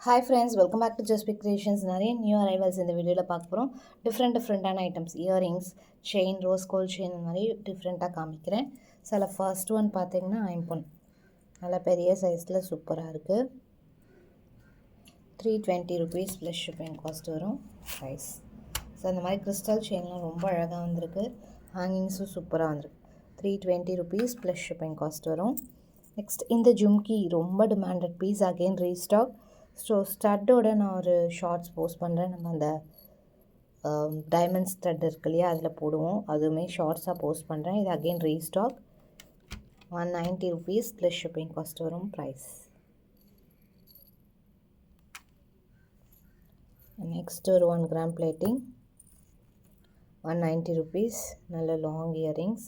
Hi friends, welcome back to Just Pick Creations. நிறைய new arrivals இந்த வீடியோவில் பார்க்க போகிறோம். டிஃப்ரெண்டான items, earrings, chain, rose gold chain இந்த மாதிரி டிஃப்ரெண்ட்டாக காமிக்கிறேன். சில ஃபர்ஸ்ட் ஒன் பார்த்தீங்கன்னா ஐம்பொன் நல்லா பெரிய சைஸில் சூப்பராக இருக்குது. 320 rupees ப்ளஸ் ஷிப்பிங் காஸ்ட் வரும் ப்ரைஸ். ஸோ அந்த மாதிரி கிறிஸ்டல் செயின்லாம் ரொம்ப அழகாக வந்திருக்கு. ஹேங்கிங்ஸும் சூப்பராக வந்திருக்கு. 320 rupees ப்ளஸ் ஷிப்பிங் காஸ்ட் வரும். நெக்ஸ்ட் இந்த ஜும்கி ரொம்ப demanded piece, again restock. So ஸ்டட்டோட நான் ஒரு ஷார்ட்ஸ் போஸ்ட் பண்ணுறேன். நம்ம அந்த டைமண்ட் ஸ்டட் இருக்கு இல்லையா, அதில் போடுவோம். அதுவுமே ஷார்ட்ஸாக போஸ்ட் பண்ணுறேன். இது again restock. 190 rupees plus shipping cost வரும் ப்ரைஸ். நெக்ஸ்ட் ஒரு 1 gram பிளேட்டிங் 190 rupees. நல்ல long earrings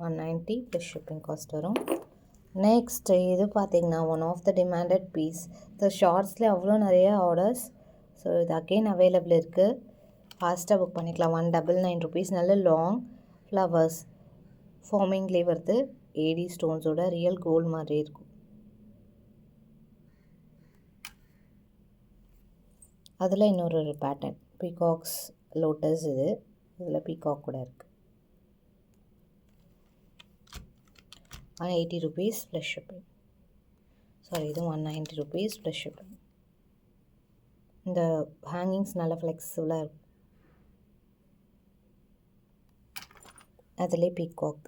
190 plus shipping cost வரும். நெக்ஸ்ட் இது பார்த்தீங்கன்னா one of the demanded piece. So ஷார்ட்ஸில் அவ்வளோ நிறைய ஆர்டர்ஸ். ஸோ இது அகெயின் அவைலபிள் இருக்குது. ஃபாஸ்ட்டாக புக் பண்ணிக்கலாம். 199 rupees. நல்ல லாங் ஃப்ளவர்ஸ் ஃபார்மிங்லேயே வருது. ஏடி ஸ்டோன்ஸோட ரியல் கோல்டு மாதிரி இருக்கும். அதில் இன்னொரு பேட்டர்ன் பீகாக்ஸ் லோட்டஸ். இதில் பீகாக் கூட இருக்குது. 180 rupees ப்ளஸ் ஷிப்பிங். சாரி, இது 190 rupees ப்ளஸ் ஷிப்பிங். இந்த ஹேங்கிங்ஸ் நல்லா ஃப்ளெக்சிபிளாக இருக்கும். அதிலே பீகாக்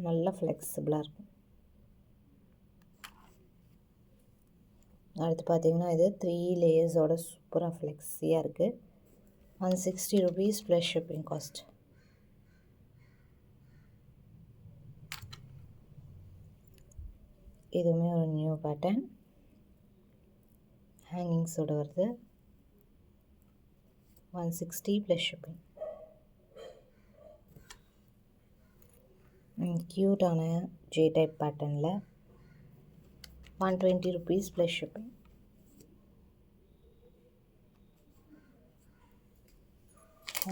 நல்லா ஃப்ளெக்சிபிளாக இருக்கும். அடுத்து பார்த்தீங்கன்னா இது 3 லேயர்ஸோட சூப்பராக ஃப்ளெக்ஸியாக இருக்குது. 160 rupees ப்ளஸ் ஷிப்பிங் காஸ்ட். இதுவுமே ஒரு நியூ பேட்டர்ன், ஹேங்கிங்ஸோடு வருது. 160 ப்ளஸ் ஷிப்பிங். க்யூட்டான ஜே டைப் பேட்டர்னில் 120 rupees plus shipping.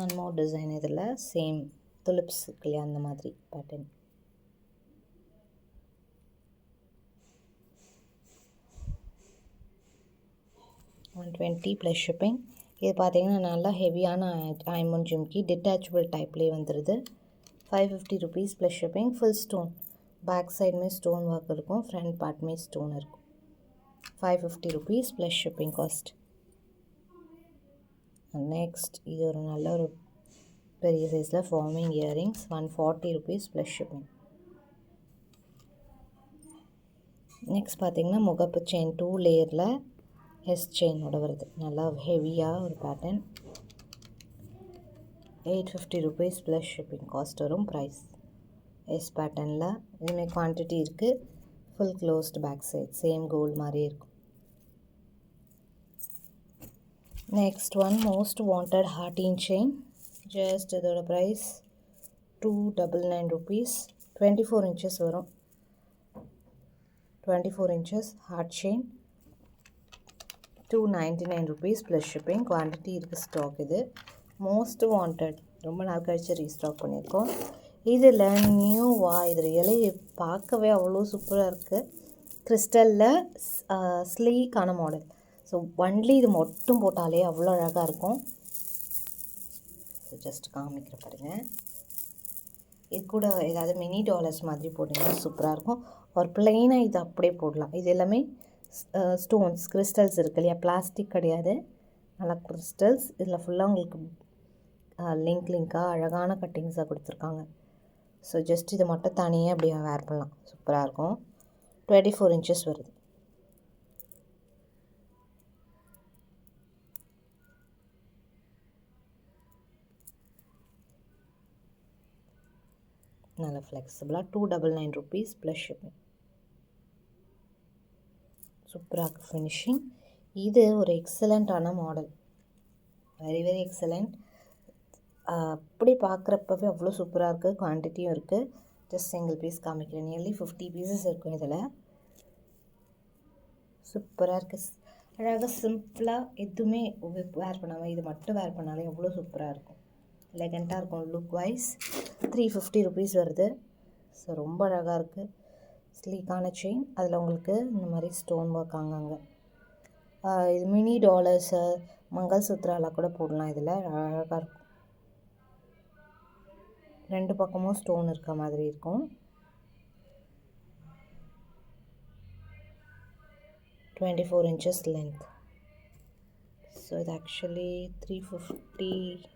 One more design. இதில் சேம் துலிப்ஸ் இருக்கு இல்லையா, அந்த மாதிரி பேட்டர்ன். $120 plus shipping. இது பார்த்தீங்கன்னா நல்லா ஹெவியான ஐமண்ட் ஜிம்கி, டிட்டாச்சபிள் டைப்லேயே வந்துடுது. 550 rupees plus shipping. Full stone, back சைடுமே ஸ்டோன் ஒர்க் இருக்கும், ஃப்ரண்ட் பார்ட்மே ஸ்டோன் இருக்கும். 550 rupees plus shipping cost. Next இது ஒரு நல்ல ஒரு பெரிய சைஸில் forming earrings 140 rupees plus shipping. Next பார்த்தீங்கன்னா முகப்பு செயின் 2 லேயரில் எஸ் செயினோட வருது. நல்லா ஹெவியாக ஒரு pattern. 850 rupees plus shipping cost வரும் ப்ரைஸ். எஸ் பேட்டர்னில் இதுமாதிரி குவான்டிட்டி இருக்குது. Full closed back side, same gold மாதிரியே இருக்கும். நெக்ஸ்ட் ஒன் மோஸ்ட் வாண்டட் ஹார்டின் செயின். ஜஸ்ட் இதோட ப்ரைஸ் 299 rupees. 24 inches வரும். 24 inches heart chain 299 rupees plus shipping. Quantity இருக்குது, ஸ்டாக். இது மோஸ்ட் வாண்டட், ரொம்ப நாள் கழிச்சு ரீஸ்டாக் பண்ணியிருக்கோம். இதில் நியூவாக இது ரியலி பார்க்கவே அவ்வளோ சூப்பராக இருக்குது. கிறிஸ்டலில் ஸ்லீக்கான மாடல். ஸோ ஒன்லி இது மட்டும் போட்டாலே அவ்வளோ அழகாக இருக்கும். ஸோ ஜஸ்ட் காமிக்கிற பாருங்கள். இது கூட ஏதாவது மினி டாலர்ஸ் மாதிரி போட்டிங்கன்னா சூப்பராக இருக்கும். ஒரு பிளெயினாக இது அப்படியே போடலாம். இது எல்லாமே ஸ்டோன்ஸ், கிறிஸ்டல்ஸ் இருக்கு இல்லையா, பிளாஸ்டிக் கிடையாது, நல்லா கிறிஸ்டல்ஸ். இதில் ஃபுல்லாக உங்களுக்கு லிங்காக அழகான கட்டிங்ஸாக கொடுத்துருக்காங்க. ஸோ ஜஸ்ட் இதை மட்டும் தனியாக அப்படியே வேர் பண்ணலாம், சூப்பராக இருக்கும். 24 inches வருது. நல்லா ஃப்ளெக்சிபிளாக 299 rupees ப்ளஸ் ஷிப்பிங். சூப்பராக ஃபினிஷிங். இது ஒரு எக்ஸலண்ட்டான மாடல், வெரி எக்ஸலண்ட். அப்படி பார்க்குறப்பவே அவ்வளோ சூப்பராக இருக்குது. குவான்டிட்டியும் இருக்குது. ஜஸ்ட் சிங்கிள் பீஸ் காமிக்கிறேன். நியர்லி 50 pieces இருக்கும் இதில். சூப்பராக இருக்குது. அழகாக சிம்பிளாக எதுவுமே வேர் பண்ணாமல் இது மட்டும் வேர் பண்ணாலே எவ்வளோ சூப்பராக இருக்கும். எலகண்ட்டாக இருக்கும் லுக் வைஸ். 350 rupees வருது. ஸோ ரொம்ப அழகாக இருக்குது. ஸ்லீக்கான செயின், அதில் உங்களுக்கு இந்த மாதிரி ஸ்டோன் ஒர்க் அங்கங்கே. இது மினி டாலர்ஸு, மங்கள்சூத்ராலாம் கூட போடலாம். இதில் அழகாக இருக்கும். 2 பக்கமும் ஸ்டோன் இருக்க மாதிரி இருக்கும். 24 inches length. So it's actually 350,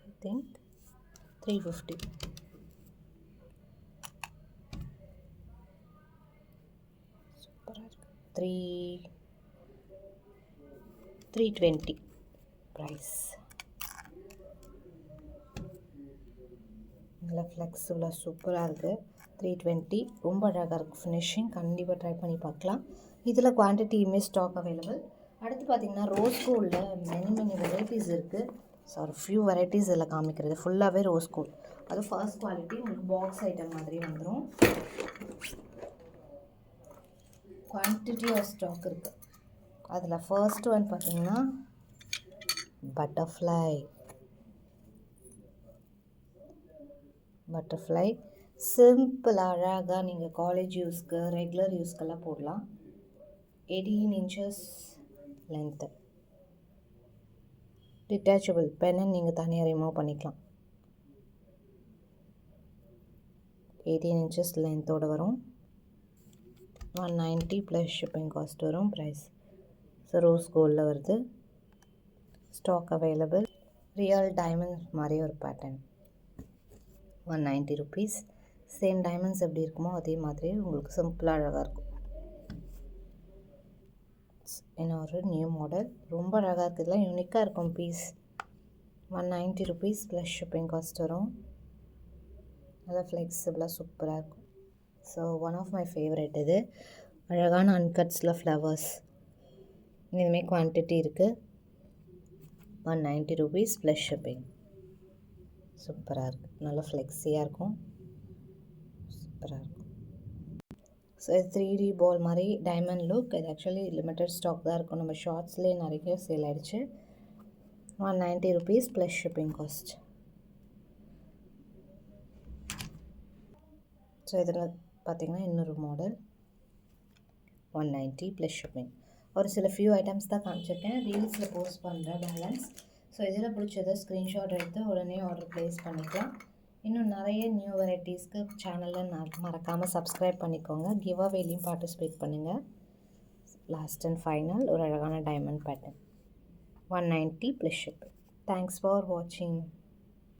I think 350. Super. 320 price. நல்லா ஃப்ளெக்சிபிளாக சூப்பராக இருக்குது. 320 ரொம்ப அழகாக இருக்குது. ஃபினிஷிங் கண்டிப்பாக ட்ரை பண்ணி பார்க்கலாம். இதில் குவான்டிட்டியுமே ஸ்டாக் அவைலபிள். அடுத்து பார்த்திங்கன்னா ரோஸ் கோல்டில் மெனி வெரைட்டிஸ் இருக்குது. சாரி, ஃபியூ வெரைட்டிஸ் இதில் காமிக்கிறது. ஃபுல்லாகவே ரோஸ் கோல்ட். அது ஃபர்ஸ்ட் குவாலிட்டி உங்களுக்கு பாக்ஸ் ஐட்டம் மாதிரி வந்துடும். குவான்டிட்டி ஆஃப் ஸ்டாக் இருக்குது. அதில் ஃபர்ஸ்ட் ஒன் பார்த்திங்கன்னா பட்டர்ஃப்ளை சிம்பிள் அழகாக நீங்கள் காலேஜ் யூஸ்க்கு, ரெகுலர் யூஸ்க்கெல்லாம் போடலாம். 18 inches லென்த்து. டிட்டாச்சபிள் பென்னு நீங்கள் தனியாக ரிமூவ் பண்ணிக்கலாம். 18 inches லென்த்தோடு வரும். 190 ப்ளஸ் ஷிப்பிங் காஸ்ட் வரும். ப்ரைஸ் ஸோ ரோஸ் கோல்டில் வருது. Stock available. ரியல் டைமண்ட் மாதிரி ஒரு பேட்டர்ன். 190 rupees. சேம் டைமண்ட்ஸ் எப்படி இருக்குமோ அதே மாதிரி உங்களுக்கு சிம்பிளாக அழகாக இருக்கும். இன்னொரு நியூ மாடல் ரொம்ப அழகாக இருக்குது. இதெல்லாம் யூனிக்காக இருக்கும் piece. 190 rupees plus shipping cost வரும். நல்லா ஃப்ளெக்சிபிளாக சூப்பராக இருக்கும். So one of my favourite இது. அழகான அன்கட்ஸில் ஃப்ளவர்ஸ். இதுமாரி குவான்டிட்டி இருக்குது. 190 rupees ப்ளஸ் ஷிப்பிங். சூப்பராக இருக்குது. நல்லா ஃப்ளெக்ஸியாக இருக்கும். சூப்பராக இருக்கும். ஸோ இது 3D பால் மாதிரி டைமண்ட் லுக். இது ஆக்சுவலி லிமிட்டட் ஸ்டாக் தான் இருக்கும். நம்ம ஷார்ட்ஸ்லேயே நிறைய சேல் ஆகிடுச்சு. 190 rupees plus shipping cost. So இதில் பார்த்திங்கன்னா இன்னொரு மாடல் 190 ப்ளஸ் ஷிப்பிங். ஒரு சில ஃபியூ ஐட்டம்ஸ் தான் காமிச்சிருக்கேன். ரீல்ஸில் போஸ்ட் பண்ணுறேன் பேலன்ஸ். ஸோ இதில் பிடிச்சதை ஸ்க்ரீன்ஷாட் எடுத்து உடனே ஆர்டர் ப்ளேஸ் பண்ணிக்கலாம். இன்னும் நிறைய நியூ வெரைட்டிஸ்க்கு சேனலில் மறக்காமல் சப்ஸ்கிரைப் பண்ணிக்கோங்க. கிவ் அவேலையும் பார்ட்டிசிபேட் பண்ணுங்கள். லாஸ்ட் அண்ட் ஃபைனல் ஒரு அழகான diamond pattern. 190 plus shipping. Thanks for வாட்சிங்.